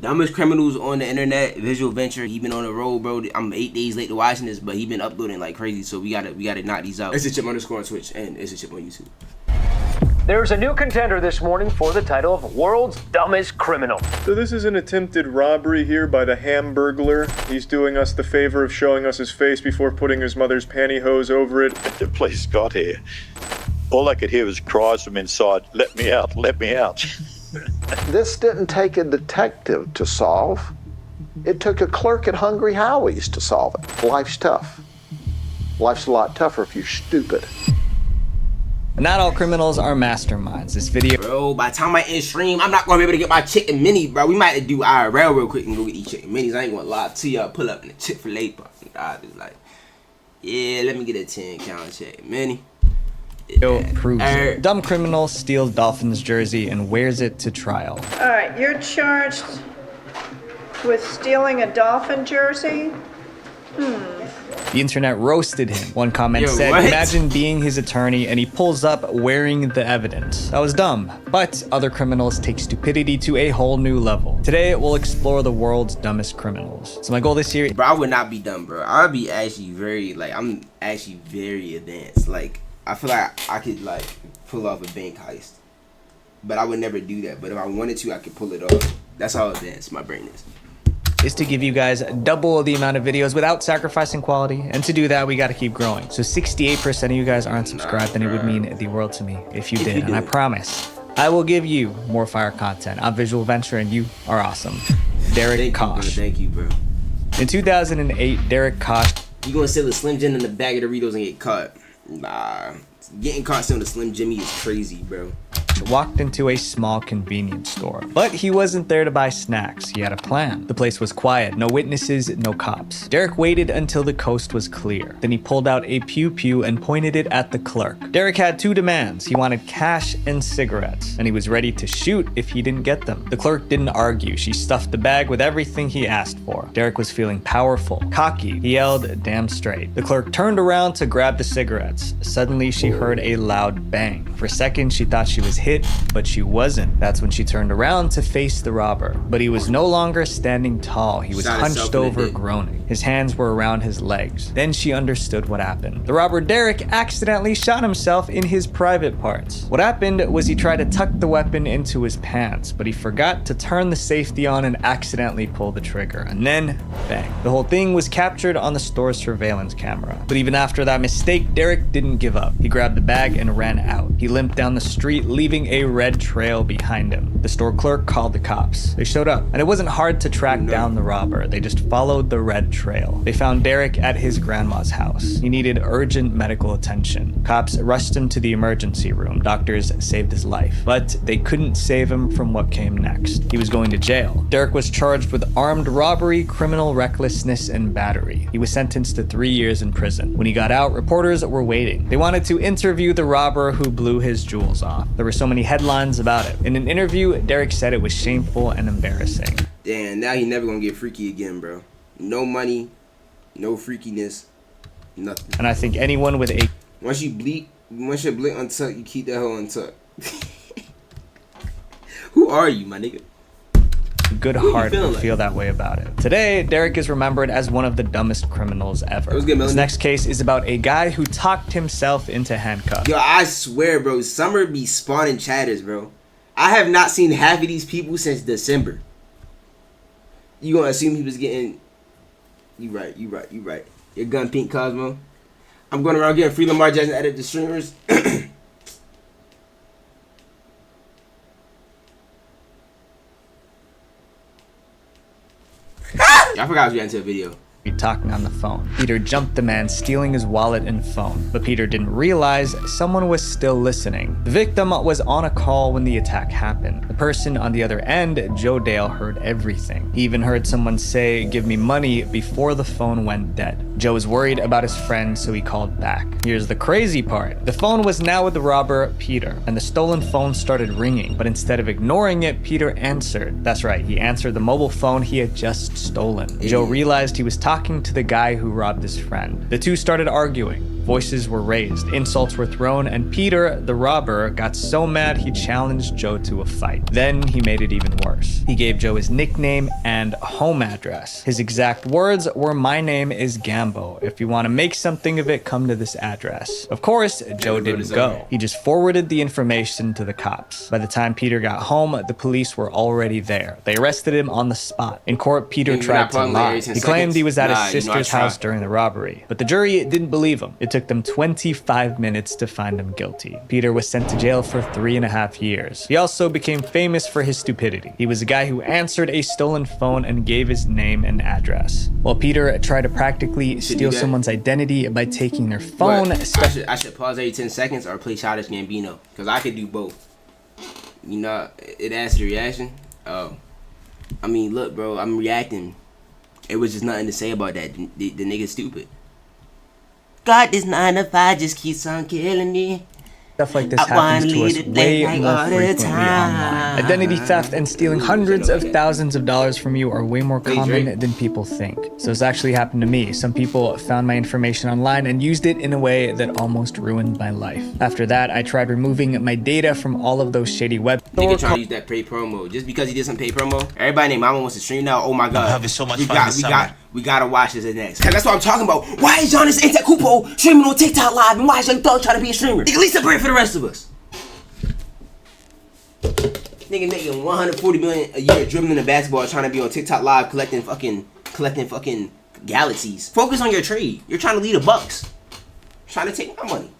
Dumbest criminals on the internet, Visual Venture. He been on the road, bro. I'm 8 days late to watching this, but he been uploading like crazy. So we gotta knock these out. issachip _ on Twitch and issachip on YouTube. There's a new contender this morning for the title of World's Dumbest Criminal. So this is an attempted robbery here by the Hamburglar. He's doing us the favor of showing us his face before putting his mother's pantyhose over it. The police got here. All I could hear was cries from inside, "Let me out, let me out." This didn't take a detective to solve. It took a clerk at Hungry Howie's to solve it. Life's tough. Life's a lot tougher if you're stupid. Not all criminals are masterminds. This video, bro, by the time I end stream, I'm not gonna be able to get my chicken mini, bro. We might do IRL real quick and go get these chicken minis. I ain't gonna lie to y'all. Pull up in the Chick-fil-A box. I was like, yeah, let me get a 10-count chicken mini. proves it. Dumb criminal steals Dolphins jersey and wears it to trial. All right, you're charged with stealing a Dolphin jersey? The internet roasted him. One comment said, what? Imagine being his attorney and he pulls up wearing the evidence. That was dumb. But other criminals take stupidity to a whole new level. Today, we'll explore the world's dumbest criminals. So my goal this year... Bro, I would not be dumb, bro. I would be actually very, I'm actually very advanced. Like, I feel like I could, pull off a bank heist. But I would never do that. But if I wanted to, I could pull it off. That's how advanced my brain is to give you guys double the amount of videos without sacrificing quality. And to do that, we got to keep growing. So 68% of you guys aren't subscribed, and it would mean the world to me if you did. And I promise, I will give you more fire content. I'm Visual Venture, and you are awesome. Derek Kosh. Thank you, bro. In 2008, Derek Kosh. You gonna sell a Slim Jim in the bag of Doritos and get caught? Nah. Getting caught selling a Slim Jimmy is crazy, bro. Walked into a small convenience store, but he wasn't there to buy snacks. He had a plan. The place was quiet, no witnesses, no cops. Derek waited until the coast was clear. Then he pulled out a pew-pew and pointed it at the clerk. Derek had two demands. He wanted cash and cigarettes, and he was ready to shoot if he didn't get them. The clerk didn't argue. She stuffed the bag with everything he asked for. Derek was feeling powerful, cocky. He yelled, "Damn straight." The clerk turned around to grab the cigarettes. Suddenly, she heard a loud bang. For a second, she thought she was hit, but she wasn't. That's when she turned around to face the robber. But he was no longer standing tall. He was hunched over, groaning. His hands were around his legs. Then she understood what happened. The robber Derek accidentally shot himself in his private parts. What happened was he tried to tuck the weapon into his pants, but he forgot to turn the safety on and accidentally pull the trigger. And then, bang. The whole thing was captured on the store's surveillance camera. But even after that mistake, Derek didn't give up. He grabbed the bag and ran out. He limped down the street, leaving a red trail behind him. The store clerk called the cops. They showed up, and it wasn't hard to track down the robber. They just followed the red trail. They found Derek at his grandma's house. He needed urgent medical attention. Cops rushed him to the emergency room. Doctors saved his life, but they couldn't save him from what came next. He was going to jail. Derek was charged with armed robbery, criminal recklessness, and battery. He was sentenced to 3 years in prison. When he got out, reporters were waiting. They wanted to interview the robber who blew his jewels off. There were so many headlines about it. In an interview, Derek said it was shameful and embarrassing. Damn, now he never gonna get freaky again, bro. No money, no freakiness, nothing. And I think anyone with a... Once your blick untucked, you keep that hoe untucked. Who are you, my nigga? Good heart would feel that way about it. Today, Derek is remembered as one of the dumbest criminals ever. This next case is about a guy who talked himself into handcuffs. Yo, I swear, bro, Summer be spawning chatters, bro. I have not seen half of these people since December. You gonna assume he was getting... You right. Your gun pink, Cosmo. I'm going around getting free Lamar Jackson edit the streamers. I forgot I was getting into a video. Talking on the phone. Peter jumped the man, stealing his wallet and phone. But Peter didn't realize someone was still listening. The victim was on a call when the attack happened. The person on the other end, Joe Dale, heard everything. He even heard someone say, "Give me money," before the phone went dead. Joe was worried about his friend, so he called back. Here's the crazy part. The phone was now with the robber, Peter, and the stolen phone started ringing. But instead of ignoring it, Peter answered. That's right, he answered the mobile phone he had just stolen. Joe realized he was talking to the guy who robbed his friend. The two started arguing. Voices were raised, insults were thrown, and Peter, the robber, got so mad he challenged Joe to a fight. Then he made it even worse. He gave Joe his nickname and home address. His exact words were, "My name is Gambo. If you want to make something of it, come to this address." Of course, Joe didn't go. He just forwarded the information to the cops. By the time Peter got home, the police were already there. They arrested him on the spot. In court, Peter tried to lie. He claimed he was at his sister's house during the robbery, but the jury didn't believe him. It took them 25 minutes to find him guilty. Peter was sent to jail for 3.5 years. He also became famous for his stupidity. He was a guy who answered a stolen phone and gave his name and address. While Peter tried to practically steal someone's identity by taking their phone. I should pause every 10 seconds or play Childish Gambino, because I could do both. You know, it adds to the reaction. I mean, look, bro, I'm reacting. It was just nothing to say about that. The nigga's stupid. God, this 9 to 5 just keeps on killing me. Stuff like this happens to us way more frequently online. Identity theft and stealing hundreds of thousands of dollars from you are way more common than people think. So it's actually happened to me. Some people found my information online and used it in a way that almost ruined my life. After that, I tried removing my data from all of those shady web. Nigga trying to use that paid promo. Just because he did some paid promo, everybody named Mama wants to stream now. Oh my God. I'm having so much fun this summer. We gotta watch this next. Cause that's what I'm talking about. Why is Giannis Antetokounmpo streaming on TikTok live, and why is Young Thug trying to be a streamer? Nigga, leave some bread for the rest of us. Nigga making $140 million a year dribbling the basketball, trying to be on TikTok live, collecting fucking galaxies. Focus on your trade. You're trying to lead the Bucks. Trying to take my money.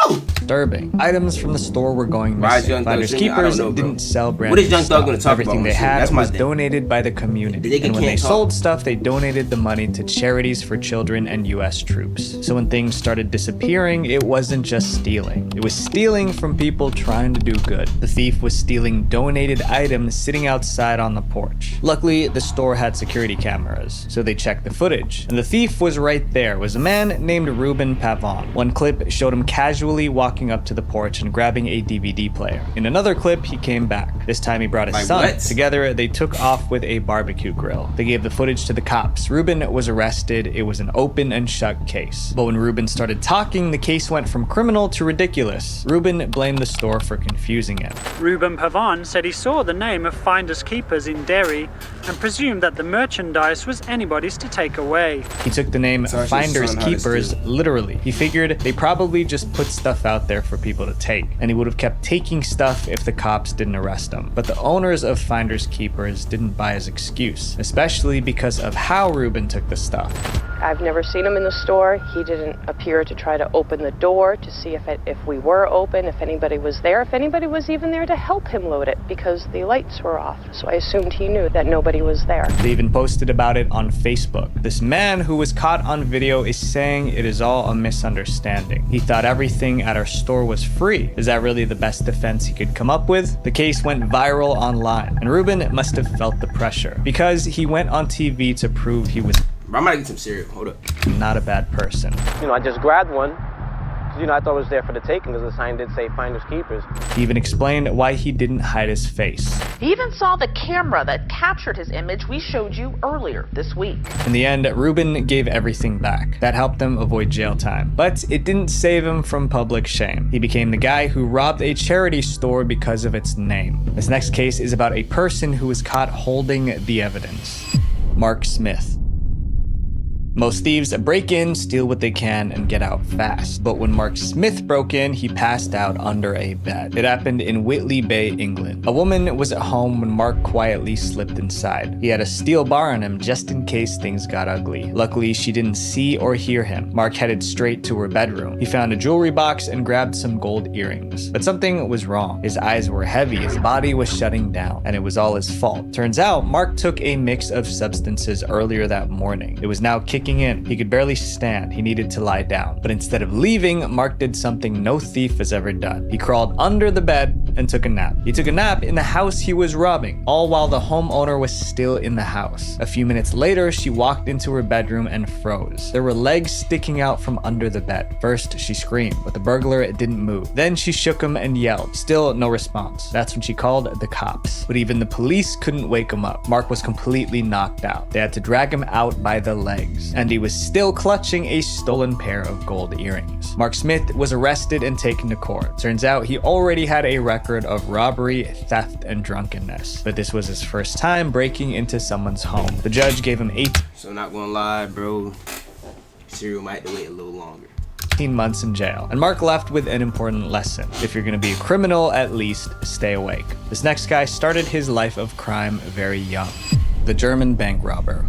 No. Disturbing. Items from the store were going missing. Finders Keepers didn't sell brand new stuff. What is Young Thug gonna talk Everything about? they had was thing. donated by the community. And when they sold stuff, they donated the money to charities for children and US troops. So when things started disappearing, it wasn't just stealing. It was stealing from people trying to do good. The thief was stealing donated items sitting outside on the porch. Luckily, the store had security cameras, so they checked the footage. And the thief was right there. It was a man named Ruben Pavon. One clip showed him casually walking up to the porch and grabbing a DVD player. In another clip, he came back. This time he brought his son. What? Together, they took off with a barbecue grill. They gave the footage to the cops. Ruben was arrested. It was an open and shut case. But when Ruben started talking, the case went from criminal to ridiculous. Ruben blamed the store for confusing him. Ruben Pavon said he saw the name of Finders Keepers in Derry and presumed that the merchandise was anybody's to take away. He took the name Finders Keepers literally. He figured they probably just put stuff out there for people to take, and he would have kept taking stuff if the cops didn't arrest him. But the owners of Finders Keepers didn't buy his excuse, especially because of how Ruben took the stuff. I've never seen him in the store. He didn't appear to try to open the door to see if we were open, if anybody was there, if anybody was even there to help him load it, because the lights were off. So I assumed he knew that nobody was there. They even posted about it on Facebook. This man who was caught on video is saying it is all a misunderstanding. He thought everything at our store was free. Is that really the best defense he could come up with? The case went viral online, and Ruben must have felt the pressure because he went on TV to prove he was I'm gonna get some cereal. Hold up. not a bad person. I just grabbed one. I thought it was there for the taking because the sign did say Finders Keepers. He even explained why he didn't hide his face. He even saw the camera that captured his image we showed you earlier this week. In the end, Ruben gave everything back. That helped him avoid jail time. But it didn't save him from public shame. He became the guy who robbed a charity store because of its name. This next case is about a person who was caught holding the evidence. Mark Smith. Most thieves break in, steal what they can, and get out fast. But when Mark Smith broke in, he passed out under a bed. It happened in Whitley Bay, England. A woman was at home when Mark quietly slipped inside. He had a steel bar on him just in case things got ugly. Luckily, she didn't see or hear him. Mark headed straight to her bedroom. He found a jewelry box and grabbed some gold earrings. But something was wrong. His eyes were heavy, his body was shutting down, and it was all his fault. Turns out, Mark took a mix of substances earlier that morning. It was now kicking in. He could barely stand. He needed to lie down. But instead of leaving, Mark did something no thief has ever done. He crawled under the bed and took a nap. He took a nap in the house he was robbing, all while the homeowner was still in the house. A few minutes later, she walked into her bedroom and froze. There were legs sticking out from under the bed. First, she screamed, but the burglar didn't move. Then she shook him and yelled. Still no response. That's when she called the cops. But even the police couldn't wake him up. Mark was completely knocked out. They had to drag him out by the legs. and he was still clutching a stolen pair of gold earrings. Mark Smith was arrested and taken to court. Turns out he already had a record of robbery, theft, and drunkenness, but this was his first time breaking into someone's home. The judge gave him 18 So not gonna lie, bro. Serial might have to wait a little longer. months in jail, and Mark left with an important lesson. If you're gonna be a criminal, at least stay awake. This next guy started his life of crime very young. The German bank robber.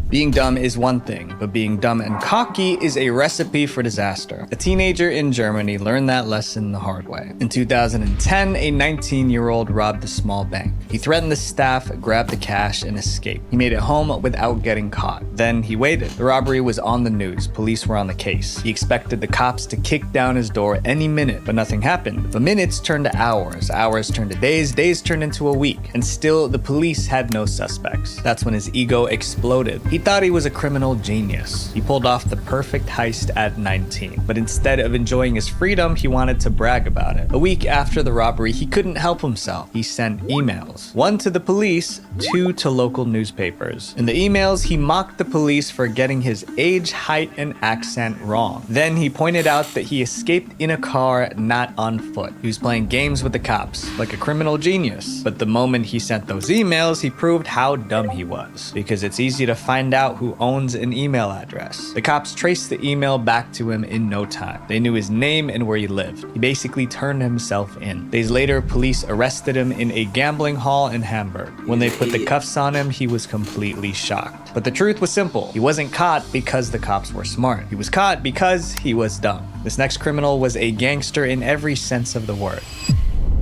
Being dumb is one thing, but being dumb and cocky is a recipe for disaster. A teenager in Germany learned that lesson the hard way. In 2010, a 19-year-old robbed a small bank. He threatened the staff, grabbed the cash, and escaped. He made it home without getting caught. Then he waited. The robbery was on the news. Police were on the case. He expected the cops to kick down his door any minute, but nothing happened. The minutes turned to hours, hours turned to days, days turned into a week, and still the police had no suspects. That's when his ego exploded. He thought he was a criminal genius. He pulled off the perfect heist at 19, but instead of enjoying his freedom, he wanted to brag about it. A week after the robbery, he couldn't help himself. He sent emails. 1 to the police, 2 to local newspapers. In the emails, he mocked the police for getting his age, height, and accent wrong. Then he pointed out that he escaped in a car, not on foot. He was playing games with the cops, like a criminal genius. But the moment he sent those emails, he proved how dumb he was, because it's easy to find out who owns an email address. The cops traced the email back to him in no time. They knew his name and where he lived. He basically turned himself in. Days later, police arrested him in a gambling hall in Hamburg. When they put the cuffs on him, he was completely shocked. But the truth was simple. He wasn't caught because the cops were smart. He was caught because he was dumb. This next criminal was a gangster in every sense of the word.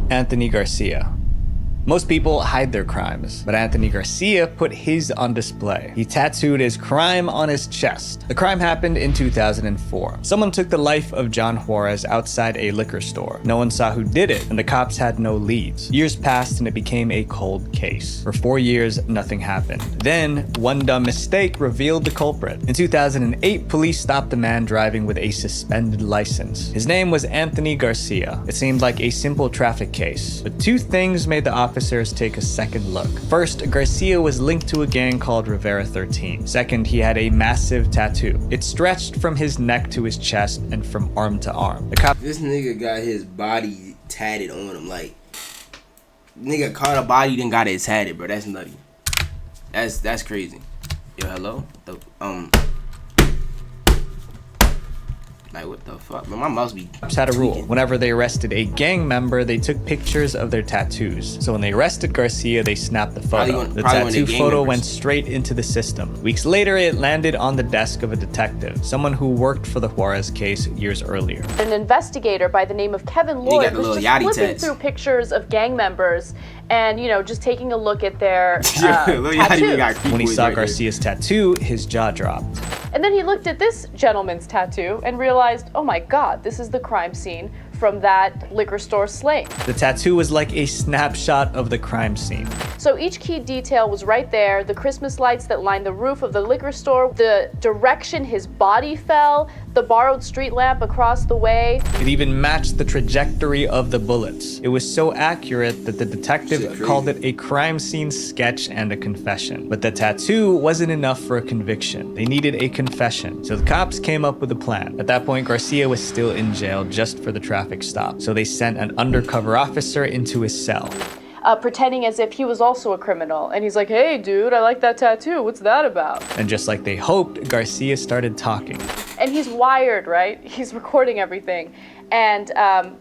Anthony Garcia. Most people hide their crimes, but Anthony Garcia put his on display. He tattooed his crime on his chest. The crime happened in 2004. Someone took the life of John Juarez outside a liquor store. No one saw who did it, and the cops had no leads. Years passed and it became a cold case. For 4 years, nothing happened. Then, one dumb mistake revealed the culprit. In 2008, police stopped a man driving with a suspended license. His name was Anthony Garcia. It seemed like a simple traffic case, but 2 things made the officers take a second look. First, Garcia was linked to a gang called Rivera 13. Second, he had a massive tattoo. It stretched from his neck to his chest and from arm to arm. This nigga got his body tatted on him. Like, nigga caught a body then got it tatted, bro. That's nutty. That's crazy. Yo, hello? Like, what the fuck? Man, my mouse be Cops had a rule. Whenever they arrested a gang member, they took pictures of their tattoos. So when they arrested Garcia, they snapped the photo. The tattoo photo went straight into the system. Weeks later, it landed on the desk of a detective, someone who worked for the Juarez case years earlier. An investigator by the name of Kevin Lloyd was just flipping through pictures of gang members and, you know, just taking a look at their tattoos. When he saw Garcia's tattoo, his jaw dropped. And then he looked at this gentleman's tattoo and realized, oh my God, this is the crime scene from that liquor store slaying. The tattoo was like a snapshot of the crime scene. So each key detail was right there. The Christmas lights that lined the roof of the liquor store, the direction his body fell, the borrowed street lamp across the way. It even matched the trajectory of the bullets. It was so accurate that the detective called it a crime scene sketch and a confession. But the tattoo wasn't enough for a conviction. They needed a confession. So the cops came up with a plan. At that point, Garcia was still in jail just for the traffic stop. So they sent an undercover officer into his cell. Pretending as if he was also a criminal. And he's like, hey dude, I like that tattoo. What's that about? And just like they hoped, Garcia started talking. And he's wired, right? He's recording everything. And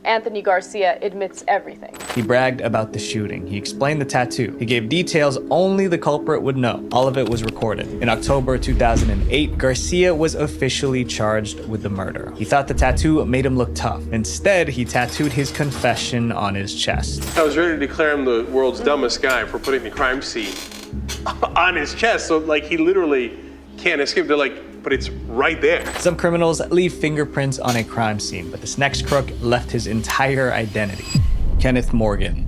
Anthony Garcia admits everything. He bragged about the shooting. He explained the tattoo. He gave details only the culprit would know. All of it was recorded. In October 2008, Garcia was officially charged with the murder. He thought the tattoo made him look tough. Instead, he tattooed his confession on his chest. I was ready to declare him the world's dumbest guy for putting the crime scene on his chest. So, like, he literally can't escape. They're like, but it's right there. Some criminals leave fingerprints on a crime scene, but this next crook left his entire identity. Kenneth Morgan.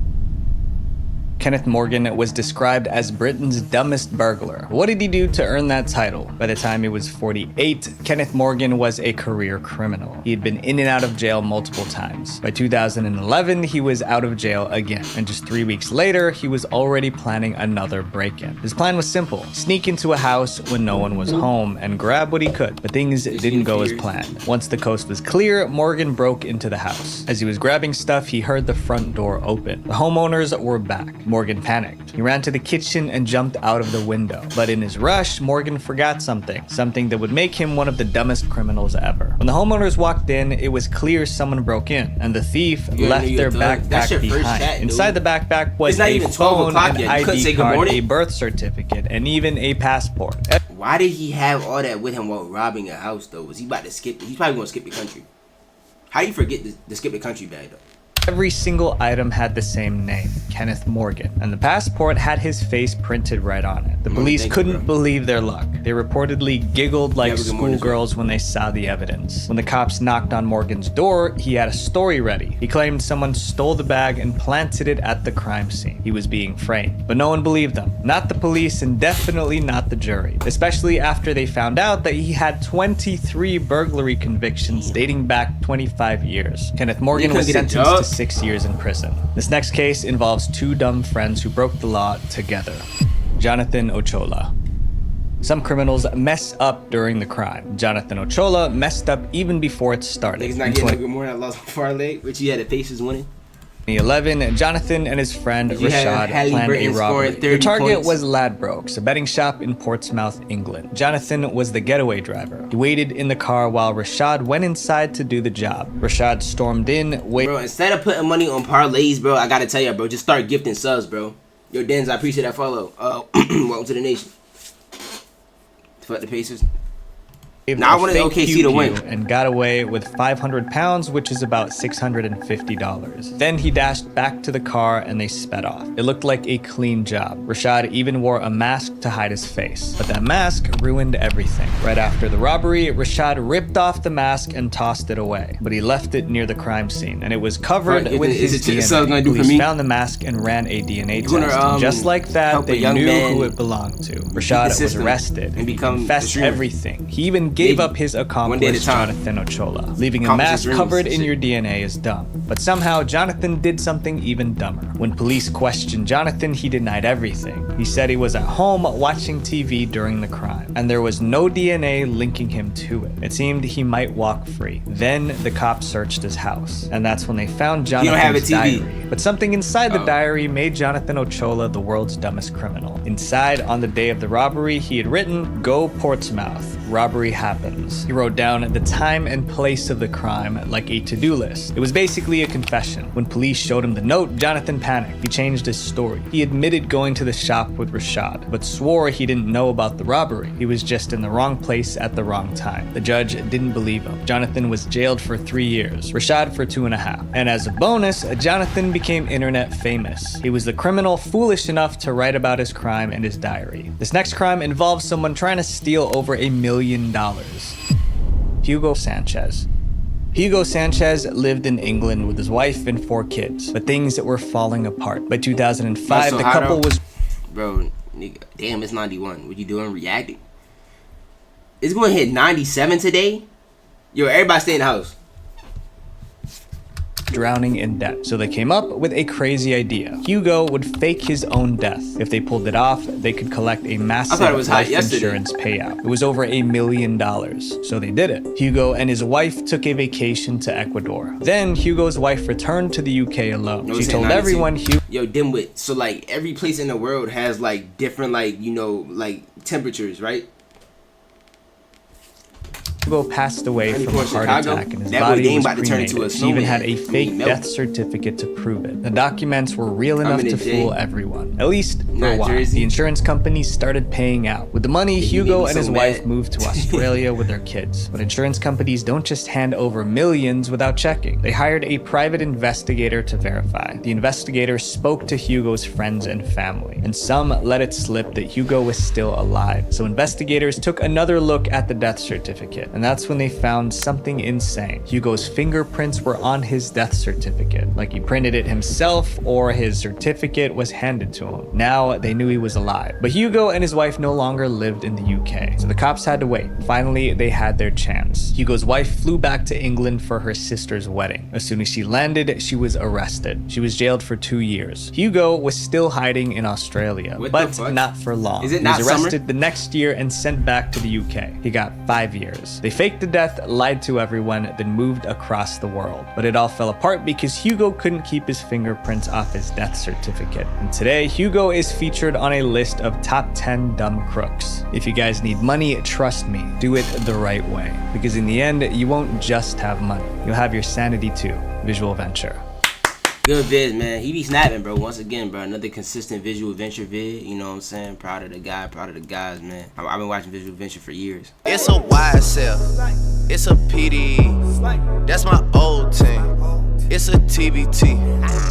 Kenneth Morgan was described as Britain's dumbest burglar. What did he do to earn that title? By the time he was 48, Kenneth Morgan was a career criminal. He had been in and out of jail multiple times. By 2011, he was out of jail again, and just 3 weeks later, he was already planning another break-in. His plan was simple: sneak into a house when no one was home and grab what he could. But things didn't go as planned. Once the coast was clear, Morgan broke into the house. As he was grabbing stuff, he heard the front door open. The homeowners were back. Morgan panicked. He ran to the kitchen and jumped out of the window. But in his rush, Morgan forgot something that would make him one of the dumbest criminals ever. When the homeowners walked in, it was clear someone broke in, and the thief left their backpack behind. Inside the backpack was a phone, an ID card, a birth certificate, and even a passport. Why did he have all that with him while robbing a house, though? Was he about to skip? He's probably going to skip the country. How do you forget the skip the country bag, though? Every single item had the same name, Kenneth Morgan, and the passport had his face printed right on it. The police couldn't believe their luck. They reportedly giggled like schoolgirls when they saw the evidence. When the cops knocked on Morgan's door, he had a story ready. He claimed someone stole the bag and planted it at the crime scene. He was being framed. But no one believed them. Not the police, and definitely not the jury. Especially after they found out that he had 23 burglary convictions dating back 25 years. Kenneth Morgan was sentenced to 6 years in prison. This next case involves two dumb friends who broke the law together. Jonathan Ochola. Some criminals mess up during the crime. Jonathan Ochola messed up even before it started. He's not getting a good morning. I lost my parlay. Richie had the Pacers winning. 2011, Jonathan and his friend Rashad planned a robbery. Their target was Ladbrokes, a betting shop in Portsmouth, England. Jonathan was the getaway driver. He waited in the car while Rashad went inside to do the job. Rashad stormed in, Bro, instead of putting money on parlays, bro, I gotta tell you, bro, just start gifting subs, bro. Yo, Denz, I appreciate that follow. Welcome to the nation. Fuck the Pacers. Now I wanted OKC to win. And got away with 500 pounds, which is about $650. Then he dashed back to the car and they sped off. It looked like a clean job. Rashad even wore a mask to hide his face. But that mask ruined everything. Right after the robbery, Rashad ripped off the mask and tossed it away. But he left it near the crime scene, and it was covered with his DNA. Police found the mask and ran a DNA test. And just like that, they knew who it belonged to. Rashad was arrested and confessed everything. He even gave up his accomplice, Jonathan Ochola. Leaving a mask covered in your DNA is dumb. But somehow, Jonathan did something even dumber. When police questioned Jonathan, he denied everything. He said he was at home watching TV during the crime, and there was no DNA linking him to it. It seemed he might walk free. Then the cops searched his house, and that's when they found Jonathan's diary. But something inside the diary made Jonathan Ochola the world's dumbest criminal. Inside, on the day of the robbery, he had written, "Go Portsmouth. Robbery happens." He wrote down the time and place of the crime like a to-do list. It was basically a confession. When police showed him the note, Jonathan panicked. He changed his story. He admitted going to the shop with Rashad, but swore he didn't know about the robbery. He was just in the wrong place at the wrong time. The judge didn't believe him. Jonathan was jailed for 3 years, Rashad for 2.5. And as a bonus, Jonathan became internet famous. He was the criminal foolish enough to write about his crime in his diary. This next crime involves someone trying to steal over $1 million. Hugo Sanchez. Hugo Sanchez lived in England with his wife and 4 kids, but things were falling apart. By 2005, the couple was... Bro, nigga, damn, it's 91. What you doing? Reacting? It's going to hit 97 today? Yo, everybody stay in the house. Drowning in debt. So they came up with a crazy idea. Hugo would fake his own death. If they pulled it off, they could collect a massive life insurance payout. It was over $1 million. So they did it. Hugo and his wife took a vacation to Ecuador. Then Hugo's wife returned to the UK alone. She told everyone Yo, dimwit. So like every place in the world has like different like, you know, like temperatures, right? Hugo passed away from a heart attack and his body was cremated. He even had a fake death certificate to prove it. The documents were real enough to fool everyone, at least for a while. The insurance companies started paying out. With the money, Hugo and his wife moved to Australia with their kids. But insurance companies don't just hand over millions without checking. They hired a private investigator to verify. The investigator spoke to Hugo's friends and family, and some let it slip that Hugo was still alive. So investigators took another look at the death certificate. And that's when they found something insane. Hugo's fingerprints were on his death certificate, like he printed it himself or his certificate was handed to him. Now they knew he was alive. But Hugo and his wife no longer lived in the UK, so the cops had to wait. Finally, they had their chance. Hugo's wife flew back to England for her sister's wedding. As soon as she landed, she was arrested. She was jailed for 2 years. Hugo was still hiding in Australia, but not for long. Is it he not was arrested summer? the next year and sent back to the UK. He got 5 years. They faked the death, lied to everyone, then moved across the world. But it all fell apart because Hugo couldn't keep his fingerprints off his death certificate. And today, Hugo is featured on a list of top 10 dumb crooks. If you guys need money, trust me, do it the right way. Because in the end, you won't just have money. You'll have your sanity too. Visual Venture. Good vids, man. He be snapping, bro. Once again, bro. Another consistent Visual Venture vid. You know what I'm saying? Proud of the guy. Proud of the guys, man. I've been watching Visual Venture for years. It's a YSL. It's a PDE. That's my old team. It's a TBT.